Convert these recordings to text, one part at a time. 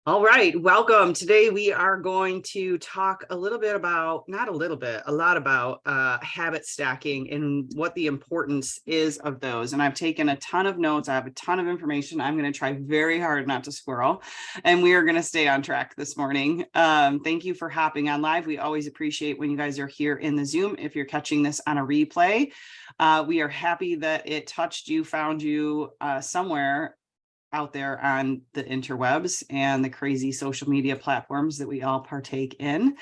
All right, welcome. Today we are going to talk a little bit about, not a little bit, a lot about habit stacking and what the importance is of those. And I've taken a ton of notes. I have a ton of information. I'm going to try very hard not to squirrel, and we are going to stay on track this morning. Thank you for hopping on live. We always appreciate when you guys are here in the Zoom. If you're catching this on a replay, we are happy that it touched you, found you somewhere out there on the interwebs and the crazy social media platforms that we all partake in.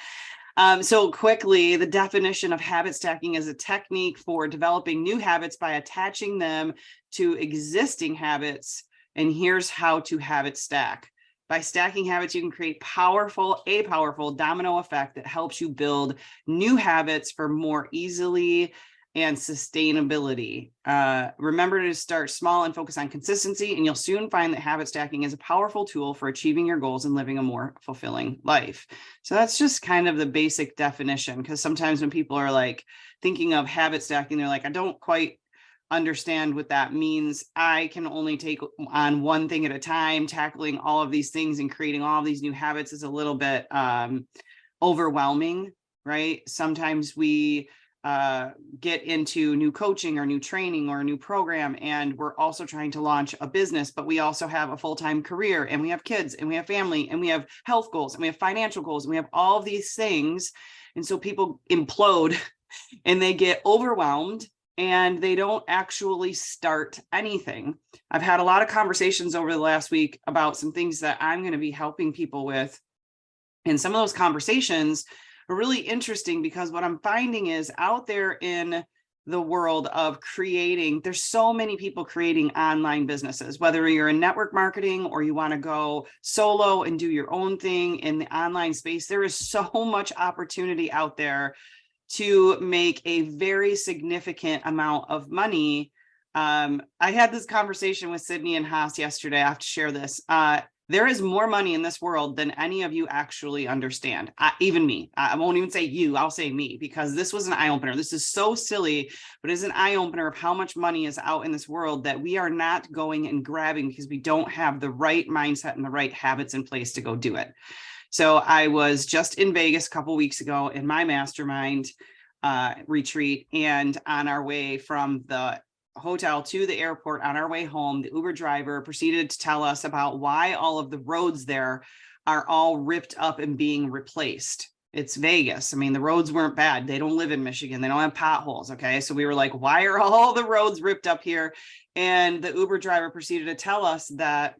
So quickly, the definition of habit stacking is a technique for developing new habits by attaching them to existing habits. And here's how to habit stack. By stacking habits, you can create a powerful domino effect that helps you build new habits for more easily and sustainability. Remember to start small and focus on consistency, and you'll soon find that habit stacking is a powerful tool for achieving your goals and living a more fulfilling life. So that's just kind of the basic definition, because sometimes when people are like thinking of habit stacking, they're like, I don't quite understand what that means. I can only take on one thing at a time. Tackling all of these things and creating all of these new habits is a little bit overwhelming, right? Sometimes we get into new coaching or new training or a new program, and we're also trying to launch a business, but we also have a full-time career, and we have kids, and we have family, and we have health goals, and we have financial goals, and we have all of these things. And so people implode and they get overwhelmed and they don't actually start anything. I've had a lot of conversations over the last week about some things that I'm going to be helping people with. And some of those conversations are really interesting because what I'm finding is out there in the world of creating, there's so many people creating online businesses, whether you're in network marketing or you want to go solo and do your own thing in the online space. There is so much opportunity out there to make a very significant amount of money. I had this conversation with Sydney and Haas yesterday. I have to share this. There is more money in this world than any of you actually understand. Even me. I won't even say you, I'll say me, because this was an eye-opener. This is so silly, but it's an eye-opener of how much money is out in this world that we are not going and grabbing because we don't have the right mindset and the right habits in place to go do it. So I was just in Vegas a couple weeks ago in my mastermind retreat, and on our way from the hotel to the airport, on our way home, the Uber driver proceeded to tell us about why all of the roads there are all ripped up and being replaced. It's Vegas. I mean, the roads weren't bad. They don't live in Michigan. They don't have potholes. Okay. So we were like, why are all the roads ripped up here? And the Uber driver proceeded to tell us that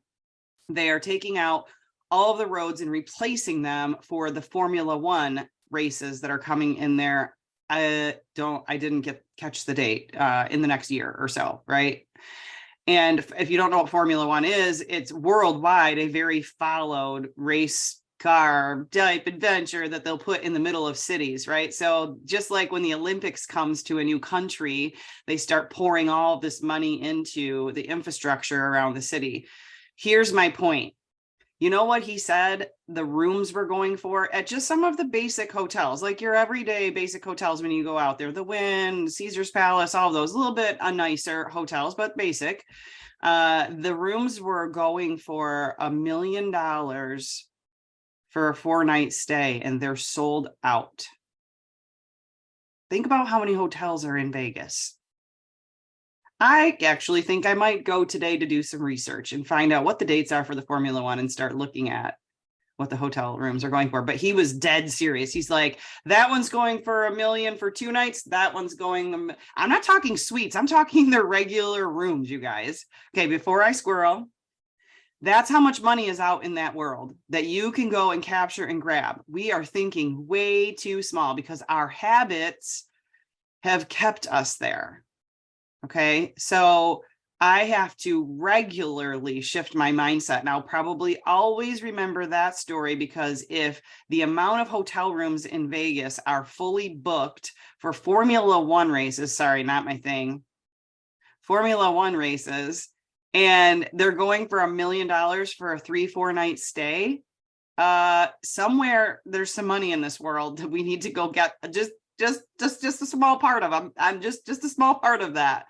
they are taking out all of the roads and replacing them for the Formula One races that are coming in there. I didn't catch the date in the next year or so, right? And if you don't know what Formula One is, it's worldwide a very followed race car type adventure that they'll put in the middle of cities, right? So just like when the Olympics comes to a new country, they start pouring all this money into the infrastructure around the city. Here's my point. You know what he said the rooms were going for at just some of the basic hotels, like your everyday basic hotels when you go out there, the Wynn, Caesar's Palace, all of those, a little bit nicer hotels, but basic. The rooms were going for $1 million for a 4-night stay, and they're sold out. Think about how many hotels are in Vegas. I actually think I might go today to do some research and find out what the dates are for the Formula One and start looking at what the hotel rooms are going for. But he was dead serious. He's like, that one's going for $1 million for 2 nights. That one's going, I'm not talking suites. I'm talking their regular rooms, you guys. Okay, before I squirrel, that's how much money is out in that world that you can go and capture and grab. We are thinking way too small because our habits have kept us there. Okay, so I have to regularly shift my mindset. And I'll probably always remember that story, because if the amount of hotel rooms in Vegas are fully booked for Formula One races, sorry, not my thing, Formula One races, and they're going for $1 million for a 3-4 night stay, somewhere there's some money in this world that we need to go get. Just a small part of them. I'm just a small part of that.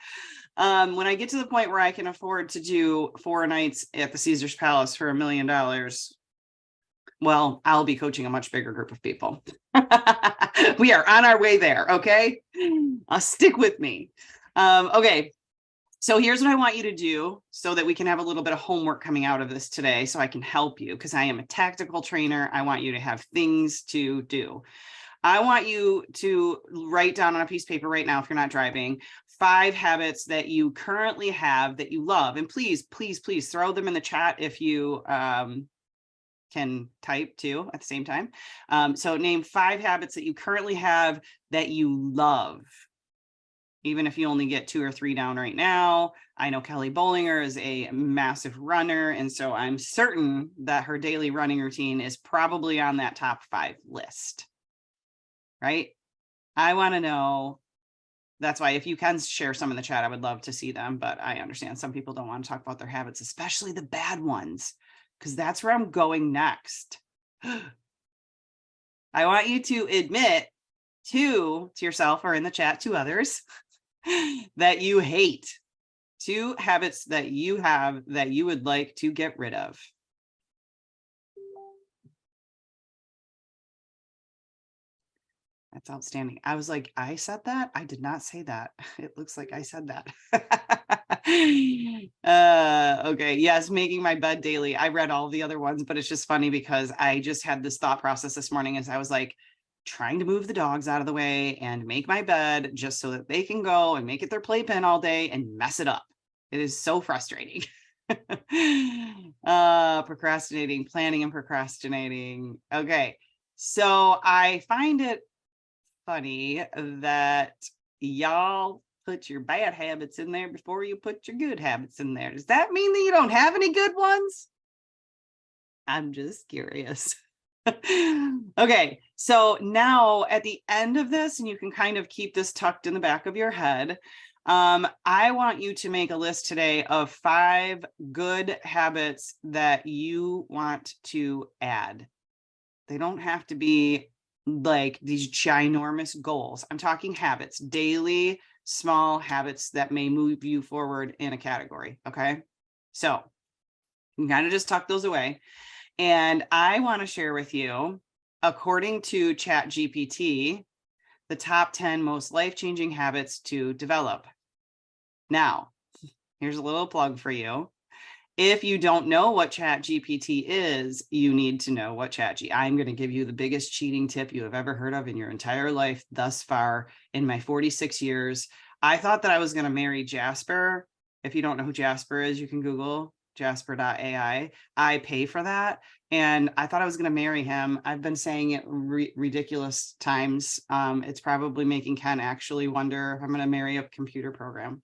When I get to the point where I can afford to do 4 nights at the Caesar's Palace for $1 million, Well, I'll be coaching a much bigger group of people. We are on our way there. Okay. Stick with me. Okay. So here's what I want you to do so that we can have a little bit of homework coming out of this today so I can help you, because I am a tactical trainer. I want you to have things to do. I want you to write down on a piece of paper right now, if you're not driving, 5 habits that you currently have that you love. And please, please, please throw them in the chat if you can type too at the same time. So name 5 habits that you currently have that you love. Even if you only get 2 or 3 down right now. I know Kelly Bollinger is a massive runner, and so I'm certain that her daily running routine is probably on that top 5 list, right? I want to know. That's why if you can share some in the chat, I would love to see them, but I understand some people don't want to talk about their habits, especially the bad ones, because that's where I'm going next. I want you to admit to yourself or in the chat to others that you hate. 2 habits that you have that you would like to get rid of. That's outstanding. I was like, I said that? I did not say that. It looks like I said that. Okay. Yes. Making my bed daily. I read all the other ones, but it's just funny because I just had this thought process this morning as I was like, trying to move the dogs out of the way and make my bed just so that they can go and make it their playpen all day and mess it up. It is so frustrating. Procrastinating, planning and procrastinating. Okay. So I find it funny that y'all put your bad habits in there before you put your good habits in there. Does that mean that you don't have any good ones? I'm just curious. Okay, so now at the end of this, and you can kind of keep this tucked in the back of your head, I want you to make a list today of 5 good habits that you want to add. They don't have to be like these ginormous goals. I'm talking habits, daily, small habits that may move you forward in a category. Okay, so you can kind of just tuck those away. And I want to share with you, according to ChatGPT, the top 10 most life-changing habits to develop. Now, here's a little plug for you. If you don't know what ChatGPT is, you need to know what I'm going to give you the biggest cheating tip you have ever heard of in your entire life thus far in my 46 years. I thought that I was going to marry Jasper. If you don't know who Jasper is, you can Google jasper.ai. I pay for that. And I thought I was going to marry him. I've been saying it ridiculous times. It's probably making Ken actually wonder if I'm going to marry a computer program.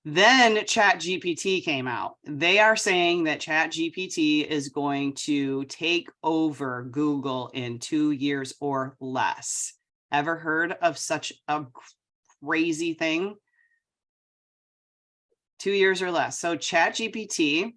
Then ChatGPT came out. They are saying that ChatGPT is going to take over Google in 2 years or less. Ever heard of such a crazy thing? 2 years or less. So ChatGPT,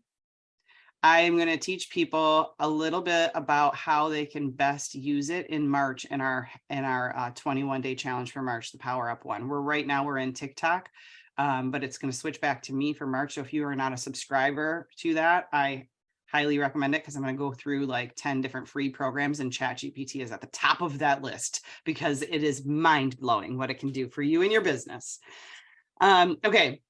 I'm going to teach people a little bit about how they can best use it in March in our 21-day challenge for March, the Power Up one. Right now we're in TikTok, but it's going to switch back to me for March. So if you are not a subscriber to that, I highly recommend it because I'm going to go through like 10 different free programs, and ChatGPT is at the top of that list because it is mind-blowing what it can do for you and your business. Okay.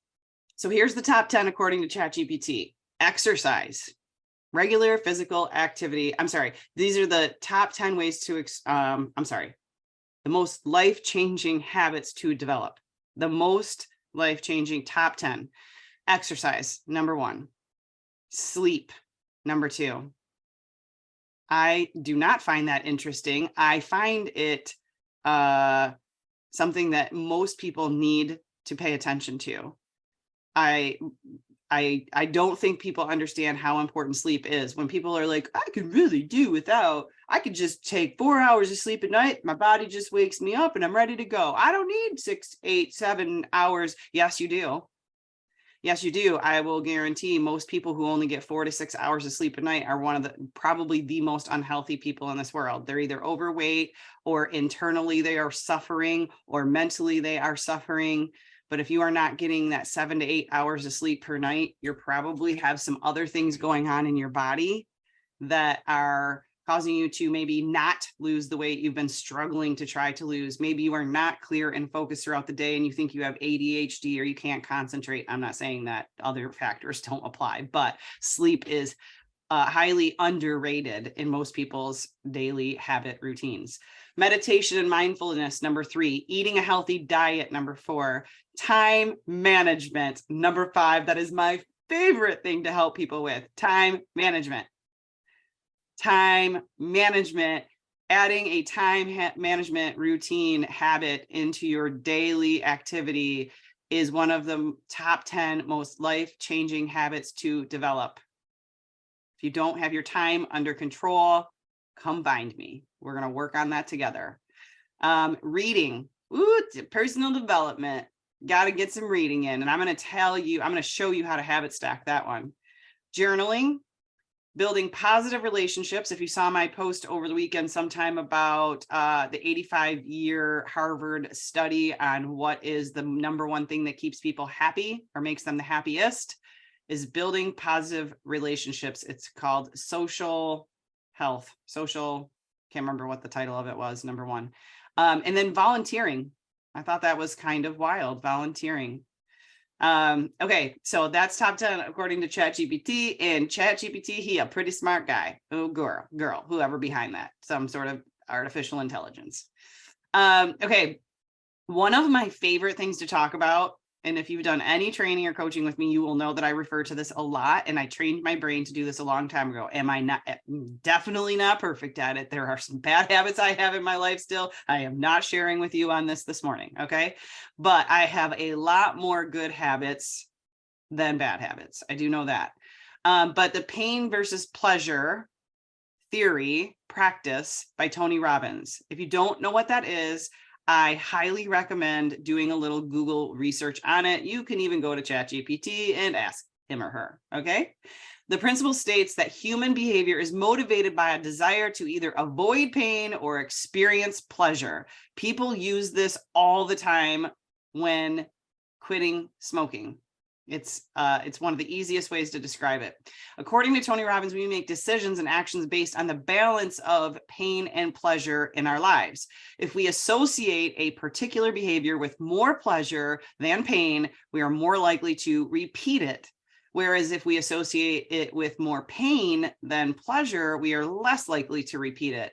So here's the top 10 according to ChatGPT. Exercise, regular physical activity. I'm sorry. These are the top 10 ways to, the most life-changing habits to develop. The most life-changing top 10. Exercise, number 1. Sleep, number 2. I do not find that interesting. I find it something that most people need to pay attention to. I don't think people understand how important sleep is. When people are like, I could really do without, I could just take 4 hours of sleep at night. My body just wakes me up and I'm ready to go. I don't need 6, 8, 7 hours. Yes, you do. Yes, you do. I will guarantee most people who only get 4 to 6 hours of sleep a night are probably the most unhealthy people in this world. They're either overweight, or internally they are suffering, or mentally they are suffering. But if you are not getting that 7 to 8 hours of sleep per night, you probably have some other things going on in your body that are causing you to maybe not lose the weight you've been struggling to try to lose. Maybe you are not clear and focused throughout the day and you think you have ADHD or you can't concentrate. I'm not saying that other factors don't apply, but sleep is highly underrated in most people's daily habit routines. Meditation and mindfulness, number 3. Eating a healthy diet, number 4. Time management, number 5. That is my favorite thing to help people with. Time management. Time management. Adding a time management routine habit into your daily activity is one of the top 10 most life-changing habits to develop. If you don't have your time under control, come find me. We're going to work on that together. Reading, personal development. Got to get some reading in. And I'm going to show you how to habit stack that one. Journaling, building positive relationships. If you saw my post over the weekend sometime about the 85-year Harvard study on what is the number one thing that keeps people happy or makes them the happiest, is building positive relationships. It's called social health. Can't remember what the title of it was, number 1. And then volunteering. I thought that was kind of wild, volunteering. Okay, so that's top 10 according to ChatGPT, and ChatGPT, he a pretty smart guy. Oh, girl, whoever behind that, some sort of artificial intelligence. Okay, one of my favorite things to talk about, and if you've done any training or coaching with me, you will know that I refer to this a lot, and I trained my brain to do this a long time ago. Am I not? Definitely not perfect at it. There are some bad habits I have in my life still. I am not sharing with you on this morning, okay? But I have a lot more good habits than bad habits. I do know that. But the pain versus pleasure theory practice by Tony Robbins. If you don't know what that is, I highly recommend doing a little Google research on it. You can even go to ChatGPT and ask him or her, okay? The principle states that human behavior is motivated by a desire to either avoid pain or experience pleasure. People use this all the time when quitting smoking. It's one of the easiest ways to describe it. According to Tony Robbins, we make decisions and actions based on the balance of pain and pleasure in our lives. If we associate a particular behavior with more pleasure than pain, we are more likely to repeat it. Whereas if we associate it with more pain than pleasure, we are less likely to repeat it.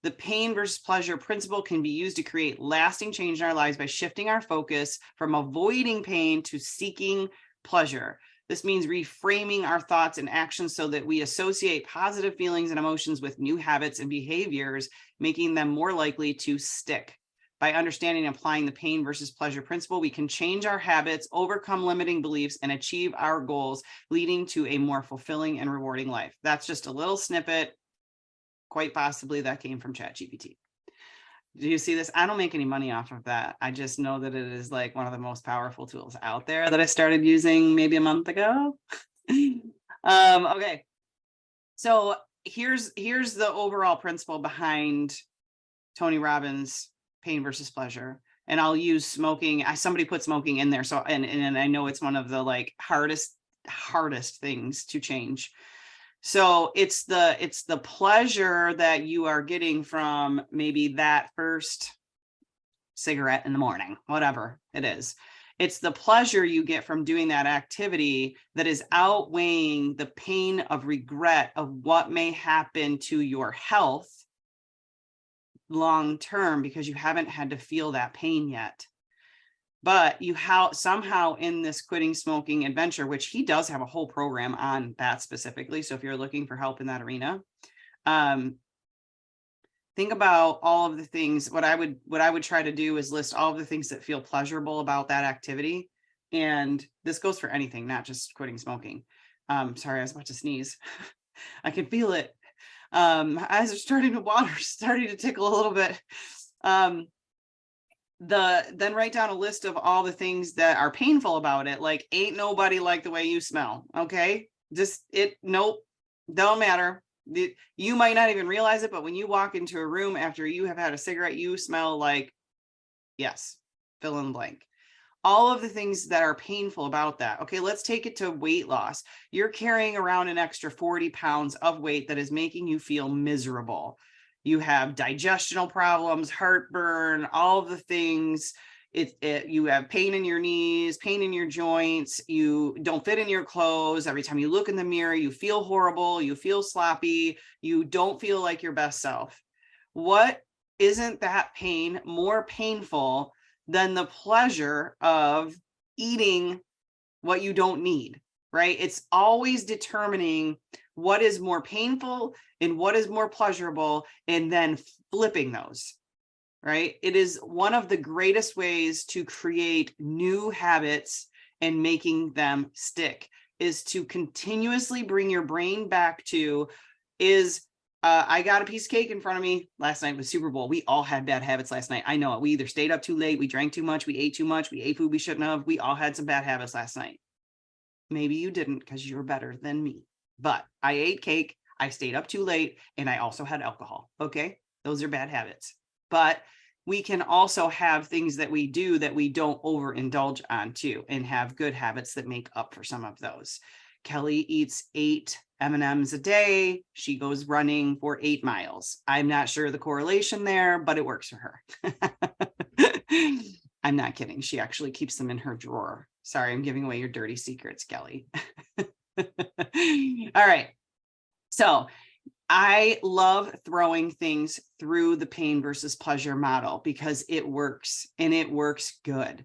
The pain versus pleasure principle can be used to create lasting change in our lives by shifting our focus from avoiding pain to seeking pleasure. This means reframing our thoughts and actions so that we associate positive feelings and emotions with new habits and behaviors, making them more likely to stick. By understanding and applying the pain versus pleasure principle, we can change our habits, overcome limiting beliefs, and achieve our goals, leading to a more fulfilling and rewarding life. That's just a little snippet. Quite possibly that came from ChatGPT. Do you see this? I don't make any money off of that. I just know that it is like one of the most powerful tools out there that I started using maybe a month ago. Okay. So here's the overall principle behind Tony Robbins' pain versus pleasure. And I'll use smoking. Somebody put smoking in there. So, and I know it's one of the like hardest things to change. So it's the pleasure that you are getting from maybe that first cigarette in the morning, whatever it is. It's the pleasure you get from doing that activity that is outweighing the pain of regret of what may happen to your health long term, because you haven't had to feel that pain yet. But you somehow in this quitting smoking adventure, which he does have a whole program on that specifically. So if you're looking for help in that arena, think about all of the things. What I would try to do is list all of the things that feel pleasurable about that activity. And this goes for anything, not just quitting smoking. Sorry, I was about to sneeze. I can feel it. Eyes are starting to tickle a little bit. Then write down a list of all the things that are painful about it. Like, ain't nobody like the way you smell. Okay. Nope. Don't matter. You might not even realize it, but when you walk into a room after you have had a cigarette, you smell like, yes, fill in the blank. all of the things that are painful about that. Okay, let's take it to weight loss. You're carrying around an extra 40 pounds of weight that is making you feel miserable. You have digestional problems, heartburn, all of the things. You have pain in your knees, pain in your joints. You don't fit in your clothes. Every time you look in the mirror, you feel horrible. You feel sloppy. You don't feel like your best self. What isn't that pain more painful than the pleasure of eating what you don't need, right? It's always determining what is more painful and what is more pleasurable, and then flipping those, right? It is one of the greatest ways to create new habits and making them stick, is to continuously bring your brain back to, I got a piece of cake in front of me. Last night was Super Bowl. We all had bad habits last night. I know it. We either stayed up too late, we drank too much, we ate too much, we ate food we shouldn't have. We all had some bad habits last night. Maybe you didn't, because you're better than me. But I ate cake, I stayed up too late, and I also had alcohol. Okay, those are bad habits. But we can also have things that we do that we don't overindulge on too, and have good habits that make up for some of those. Kelly eats 8 M&Ms a day. She goes running for 8 miles. I'm not sure the correlation there, but it works for her. I'm not kidding. She actually keeps them in her drawer. Sorry, I'm giving away your dirty secrets, Kelly. All right. So I love throwing things through the pain versus pleasure model because it works, and it works good.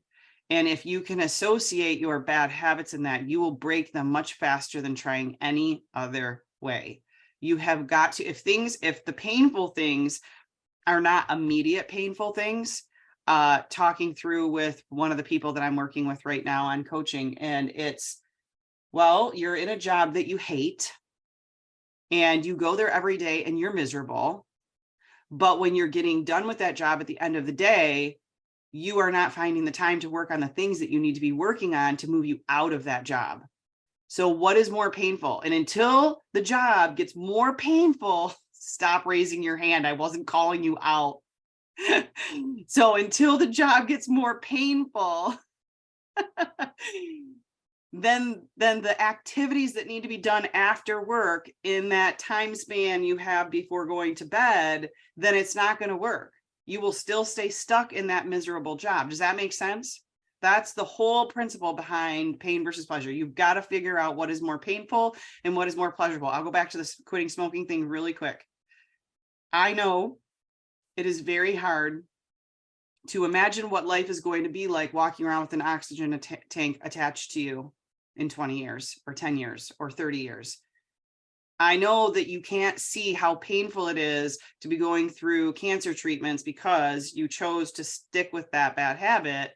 And if you can associate your bad habits in that, you will break them much faster than trying any other way. You have got to, if the painful things are not immediate painful things, talking through with one of the people that I'm working with right now on coaching, and it's, well, you're in a job that you hate and you go there every day and you're miserable. But when you're getting done with that job at the end of the day, you are not finding the time to work on the things that you need to be working on to move you out of that job. So what is more painful? And until the job gets more painful, stop raising your hand. I wasn't calling you out. So until the job gets more painful, then the activities that need to be done after work in that time span you have before going to bed, then it's not going to work. You will still stay stuck in that miserable job. Does that make sense? That's the whole principle behind pain versus pleasure. You've got to figure out what is more painful and what is more pleasurable. I'll go back to this quitting smoking thing really quick. I know it is very hard to imagine what life is going to be like walking around with an oxygen tank attached to you in 20 years or 10 years or 30 years. I know that you can't see how painful it is to be going through cancer treatments because you chose to stick with that bad habit,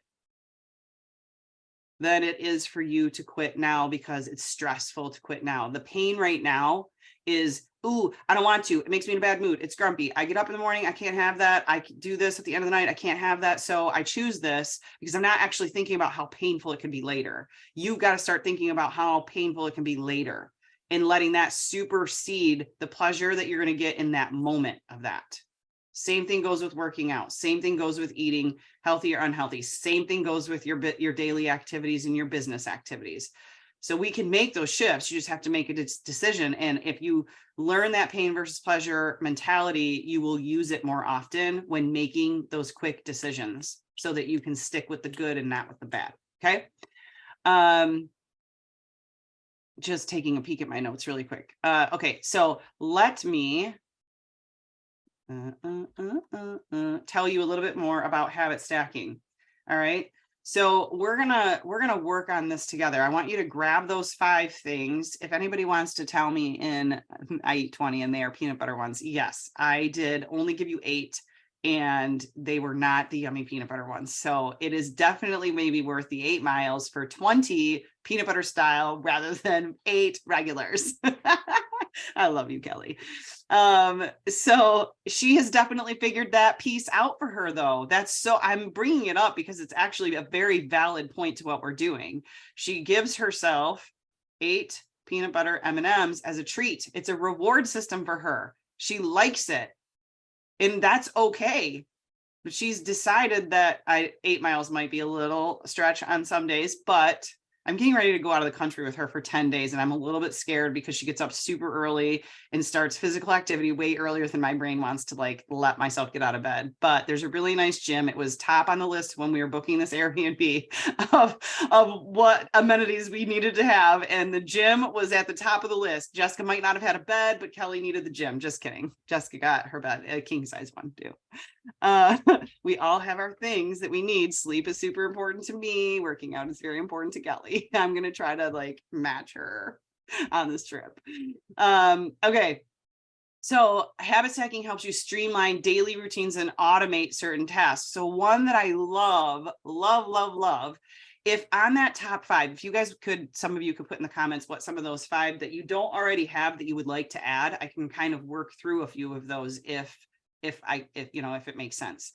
than it is for you to quit now because it's stressful to quit now. The pain right now is, ooh, I don't want to. It makes me in a bad mood. It's grumpy. I get up in the morning. I can't have that. I do this at the end of the night. I can't have that. So I choose this because I'm not actually thinking about how painful it can be later. You've got to start thinking about how painful it can be later, and letting that supersede the pleasure that you're going to get in that moment of that. Same thing goes with working out. Same thing goes with eating healthy or unhealthy. Same thing goes with your daily activities and your business activities. So we can make those shifts. You just have to make a decision. And if you learn that pain versus pleasure mentality, you will use it more often when making those quick decisions so that you can stick with the good and not with the bad. Okay. Just taking a peek at my notes really quick. Okay, so let me tell you a little bit more about habit stacking. All right, so we're gonna work on this together. I want you to grab those 5 things. If anybody wants to tell me I eat 20 and they are peanut butter ones, yes, I did only give you 8. And they were not the yummy peanut butter ones. So it is definitely maybe worth the 8 miles for 20 peanut butter style rather than 8 regulars. I love you, Kelly. So she has definitely figured that piece out for her though. I'm bringing it up because it's actually a very valid point to what we're doing. She gives herself 8 peanut butter M&Ms as a treat. It's a reward system for her. She likes it. And that's okay. but she's decided that 8 miles might be a little stretch on some days, but I'm getting ready to go out of the country with her for 10 days. And I'm a little bit scared because she gets up super early and starts physical activity way earlier than my brain wants to like let myself get out of bed. But there's a really nice gym. It was top on the list when we were booking this Airbnb of what amenities we needed to have. And the gym was at the top of the list. Jessica might not have had a bed, but Kelly needed the gym. Just kidding. Jessica got her bed, a king size one too. We all have our things that we need. Sleep is super important to me. Working out is very important to Kelly. I'm going to try to like match her on this trip. Okay. So habit stacking helps you streamline daily routines and automate certain tasks. So one that I love, if on that top 5, if you guys could, some of you could put in the comments what some of those 5 that you don't already have that you would like to add. I can kind of work through a few of those if it makes sense.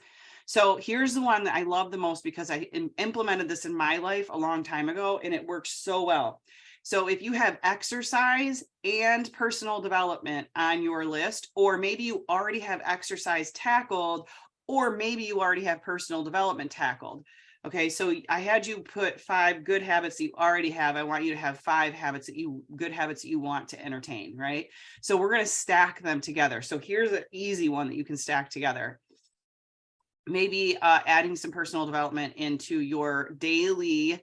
So here's the one that I love the most because I implemented this in my life a long time ago and it works so well. So if you have exercise and personal development on your list, or maybe you already have exercise tackled, or maybe you already have personal development tackled. Okay, so I had you put 5 good habits that you already have. I want you to have 5 good habits that you want to entertain, right? So we're going to stack them together. So here's an easy one that you can stack together. Maybe adding some personal development into your daily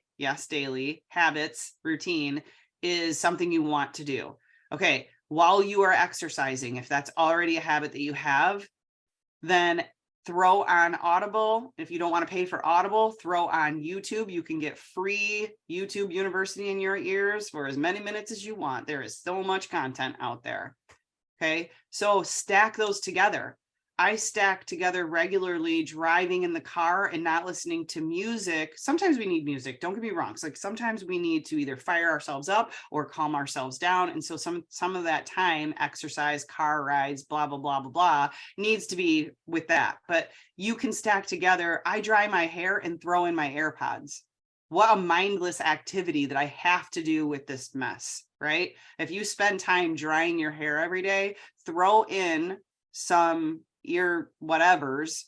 habits routine is something you want to do. Okay, while you are exercising, if that's already a habit that you have, then throw on Audible. If you don't want to pay for Audible, throw on YouTube. You can get free YouTube University in your ears for as many minutes as you want. There is so much content out there. Okay, so stack those together. I stack together regularly driving in the car and not listening to music. Sometimes we need music, don't get me wrong. It's like sometimes we need to either fire ourselves up or calm ourselves down. And so some of that time, exercise, car rides, blah, blah, blah, blah, blah, needs to be with that. But you can stack together. I dry my hair and throw in my AirPods. What a mindless activity that I have to do with this mess, right? If you spend time drying your hair every day, throw in some ear whatevers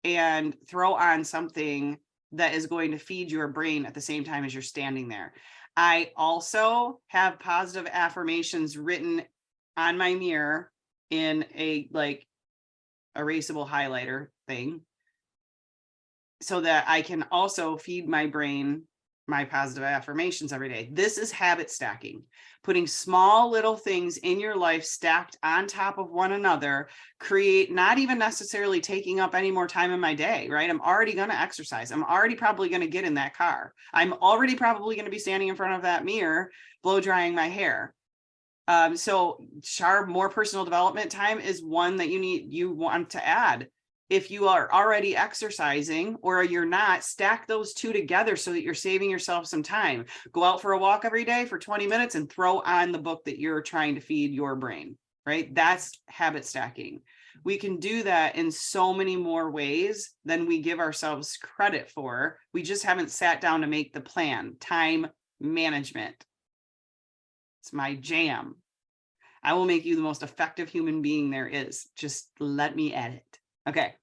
and throw on something that is going to feed your brain at the same time as you're standing there. I also have positive affirmations written on my mirror in a like erasable highlighter thing so that I can also feed my brain my positive affirmations every day. This is habit stacking, putting small little things in your life stacked on top of one another, create not even necessarily taking up any more time in my day, right? I'm already going to exercise. I'm already probably going to get in that car. I'm already probably going to be standing in front of that mirror, blow drying my hair. So more personal development time is one that you want to add. If you are already exercising or you're not, stack those two together so that you're saving yourself some time. Go out for a walk every day for 20 minutes and throw on the book that you're trying to feed your brain, right? That's habit stacking. We can do that in so many more ways than we give ourselves credit for. We just haven't sat down to make the plan. Time management. It's my jam. I will make you the most effective human being there is. Just let me at it. Okay.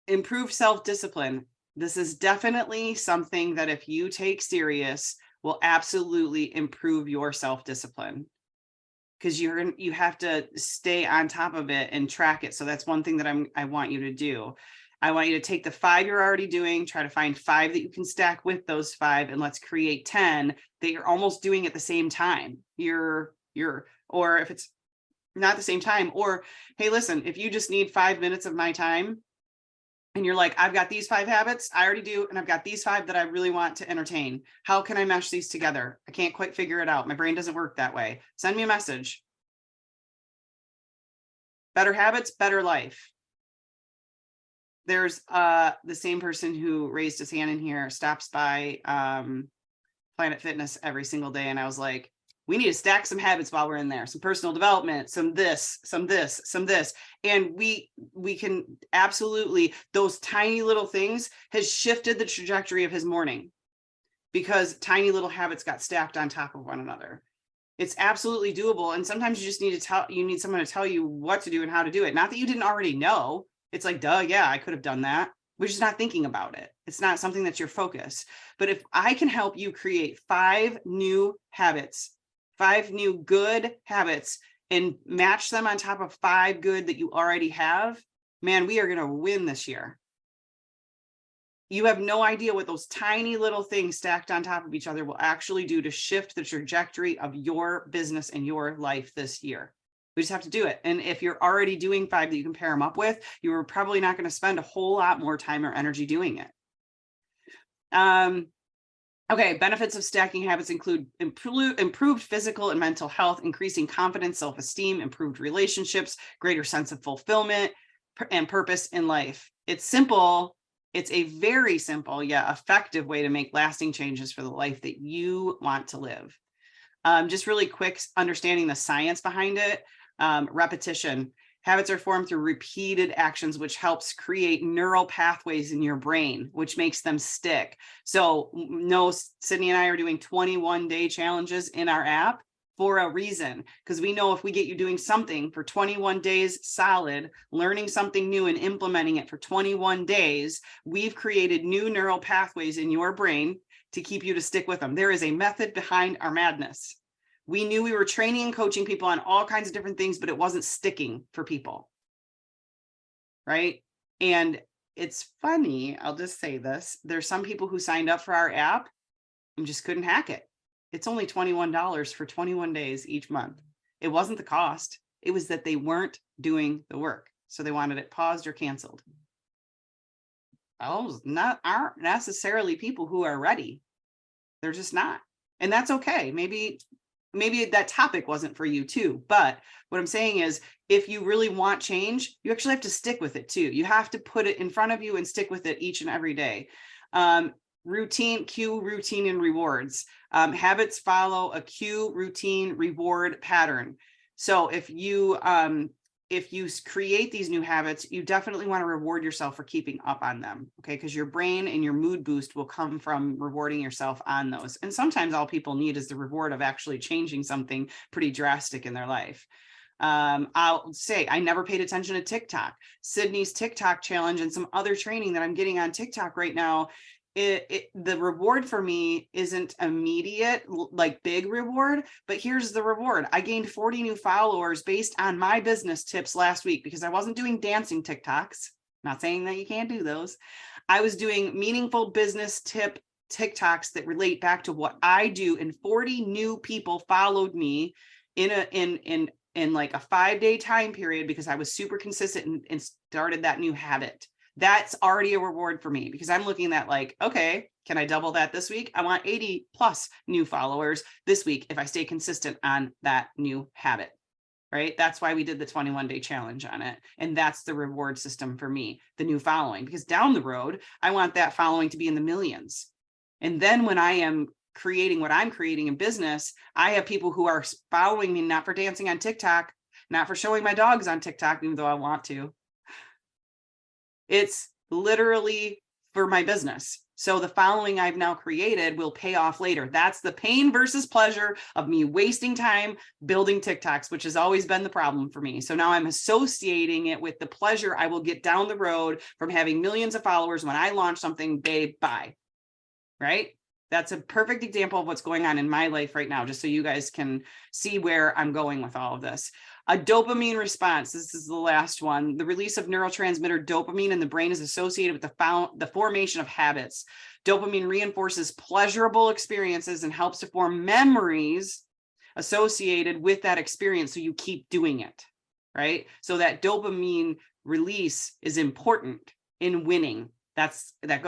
Improve self-discipline. This is definitely something that if you take serious will absolutely improve your self-discipline because you have to stay on top of it and track it. So that's one thing that I want you to do. I want you to take the 5 you're already doing, try to find 5 that you can stack with those 5, and let's create 10 that you're almost doing at the same time. Or if it's not the same time, or hey, listen, if you just need 5 minutes of my time and you're like, I've got these 5 habits I already do, and I've got these 5 that I really want to entertain. How can I mesh these together? I can't quite figure it out. My brain doesn't work that way. Send me a message. Better habits, better life. There's the same person who raised his hand in here stops by Planet Fitness every single day. And I was like, we need to stack some habits while we're in there, some personal development, some this. And we can absolutely, those tiny little things has shifted the trajectory of his morning because tiny little habits got stacked on top of one another. It's absolutely doable. And sometimes you just need someone to tell you what to do and how to do it. Not that you didn't already know. It's like, duh, yeah, I could have done that. We're just not thinking about it. It's not something that's your focus. But if I can help you create 5 new habits, 5 new good habits, and match them on top of 5 good that you already have, man, we are going to win this year. You have no idea what those tiny little things stacked on top of each other will actually do to shift the trajectory of your business and your life this year. We just have to do it. And if you're already doing 5 that you can pair them up with, you are probably not going to spend a whole lot more time or energy doing it. Okay, benefits of stacking habits include improved physical and mental health, increasing confidence, self-esteem, improved relationships, greater sense of fulfillment and purpose in life. It's simple. It's a very simple yet effective way to make lasting changes for the life that you want to live. Just really quick, understanding the science behind it. Repetition. Habits are formed through repeated actions, which helps create neural pathways in your brain, which makes them stick. So no, Sydney and I are doing 21-day challenges in our app for a reason, because we know if we get you doing something for 21 days solid, learning something new and implementing it for 21 days, we've created new neural pathways in your brain to keep you to stick with them. There is a method behind our madness. We knew we were training and coaching people on all kinds of different things, but it wasn't sticking for people. Right? And it's funny, I'll just say this. There's some people who signed up for our app and just couldn't hack it. It's only $21 for 21 days each month. It wasn't the cost. It was that they weren't doing the work. So they wanted it paused or canceled. Those aren't necessarily people who are ready. They're just not. And that's okay. Maybe that topic wasn't for you too. But what I'm saying is, if you really want change, you actually have to stick with it too. You have to put it in front of you and stick with it each and every day. Cue, routine, and rewards. Habits follow a cue, routine, reward pattern. So if you create these new habits, you definitely want to reward yourself for keeping up on them. Okay. Because your brain and your mood boost will come from rewarding yourself on those. And sometimes all people need is the reward of actually changing something pretty drastic in their life. I'll say I never paid attention to TikTok. Sydney's TikTok challenge and some other training that I'm getting on TikTok right now, the reward for me isn't immediate, like big reward, but here's the reward. I gained 40 new followers based on my business tips last week because I wasn't doing dancing TikToks. Not saying that you can't do those. I was doing meaningful business tip TikToks that relate back to what I do, and 40 new people followed me in like a 5-day time period because I was super consistent and started that new habit. That's already a reward for me because I'm looking at like, okay, can I double that this week? I want 80 plus new followers this week if I stay consistent on that new habit, right? That's why we did the 21-day challenge on it. And that's the reward system for me, the new following, because down the road, I want that following to be in the millions. And then when I am creating what I'm creating in business, I have people who are following me, not for dancing on TikTok, not for showing my dogs on TikTok, even though I want to. It's literally for my business. So the following I've now created will pay off later. That's the pain versus pleasure of me wasting time building TikToks, which has always been the problem for me. So now I'm associating it with the pleasure I will get down the road from having millions of followers when I launch something, babe, bye. Right? That's a perfect example of what's going on in my life right now, just so you guys can see where I'm going with all of this. A dopamine response. This is the last one. The release of neurotransmitter dopamine in the brain is associated with the formation of habits. Dopamine reinforces pleasurable experiences and helps to form memories associated with that experience, so you keep doing it, right? So that dopamine release is important in winning. That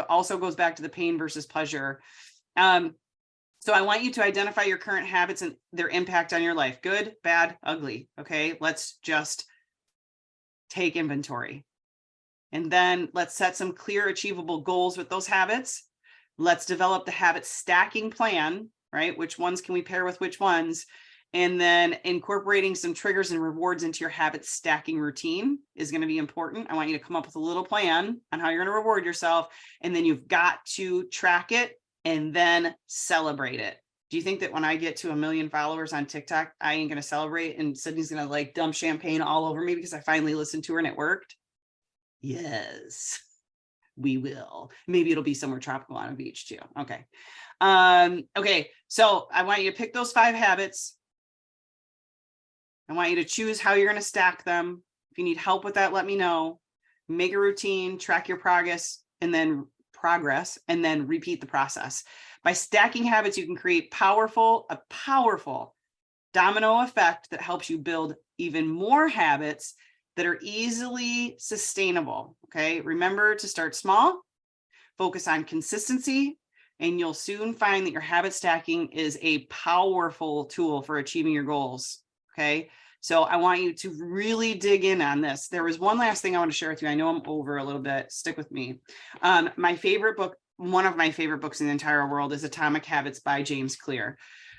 also goes back to the pain versus pleasure. So I want you to identify your current habits and their impact on your life. Good, bad, ugly. Okay, let's just take inventory. And then let's set some clear, achievable goals with those habits. Let's develop the habit stacking plan, right? Which ones can we pair with which ones? And then incorporating some triggers and rewards into your habit stacking routine is going to be important. I want you to come up with a little plan on how you're going to reward yourself. And then you've got to track it and then celebrate it. Do you think that when I get to 1 million followers on TikTok, I ain't going to celebrate and Sydney's going to like dump champagne all over me because I finally listened to her and it worked? Yes, we will. Maybe it'll be somewhere tropical on a beach too. Okay. Okay. So I want you to pick those 5 habits. I want you to choose how you're going to stack them. If you need help with that, let me know. Make a routine, track your progress, and then repeat the process. By stacking habits, you can create a powerful domino effect that helps you build even more habits that are easily sustainable. Okay. Remember to start small, focus on consistency, and you'll soon find that your habit stacking is a powerful tool for achieving your goals. Okay. So I want you to really dig in on this. There was one last thing I want to share with you. I know I'm over a little bit. Stick with me. My favorite book, one of my favorite books in the entire world, is Atomic Habits by James Clear.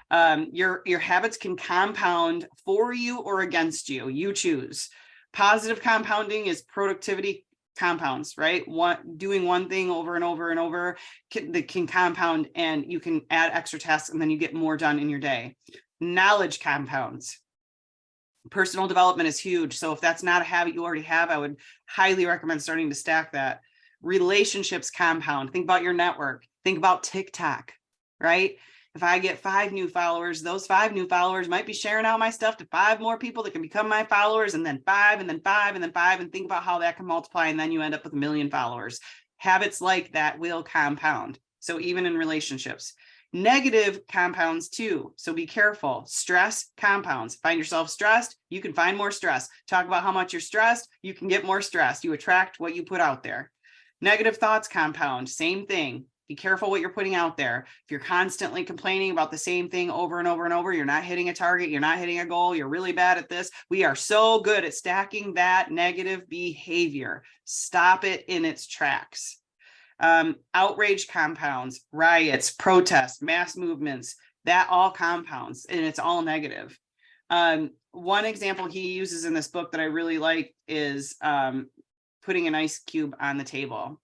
Your habits can compound for you or against you. You choose. Positive compounding is productivity compounds, right? Doing one thing over and over and over that can compound, and you can add extra tasks and then you get more done in your day. Knowledge compounds. Personal development is huge. So if that's not a habit you already have, I would highly recommend starting to stack that. Relationships compound. Think about your network. Think about TikTok, right? If I get 5 new followers, those 5 new followers might be sharing out my stuff to 5 more people that can become my followers, and then 5, and then 5, and then 5, and think about how that can multiply. And then you end up with 1 million followers. Habits like that will compound. So even in relationships. Negative compounds too. So be careful. Stress compounds. Find yourself stressed, you can find more stress. Talk about how much you're stressed, you can get more stressed. You attract what you put out there. Negative thoughts compound. Same thing. Be careful what you're putting out there. If you're constantly complaining about the same thing over and over and over, you're not hitting a target, you're not hitting a goal, you're really bad at this. We are so good at stacking that negative behavior. Stop it in its tracks. Outrage compounds, riots, protests, mass movements, that all compounds, and it's all negative. One example he uses in this book that I really like is putting an ice cube on the table.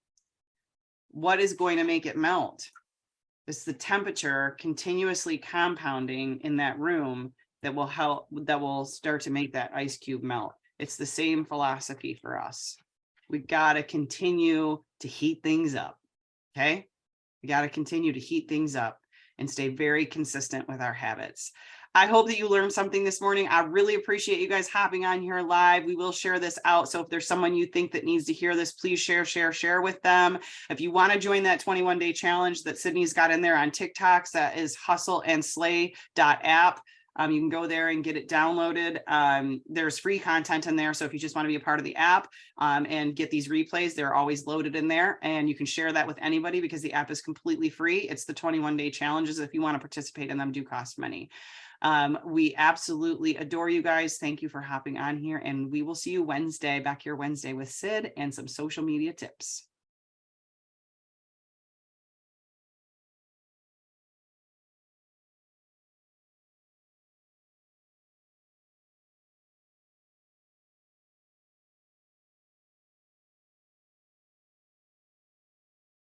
What is going to make it melt? It's the temperature continuously compounding in that room that will start to make that ice cube melt. It's the same philosophy for us. We got to continue to heat things up. Okay. We got to continue to heat things up and stay very consistent with our habits. I hope that you learned something this morning. I really appreciate you guys hopping on here live. We will share this out. So if there's someone you think that needs to hear this, please share with them. If you want to join that 21-day challenge that Sydney's got in there on TikToks, that is hustleandslay.app. You can go there and get it downloaded. There's free content in there. So if you just want to be a part of the app and get these replays, they're always loaded in there. And you can share that with anybody because the app is completely free. It's the 21-day challenges. If you want to participate in them, do cost money. We absolutely adore you guys. Thank you for hopping on here. And we will see you back here Wednesday with Sid and some social media tips.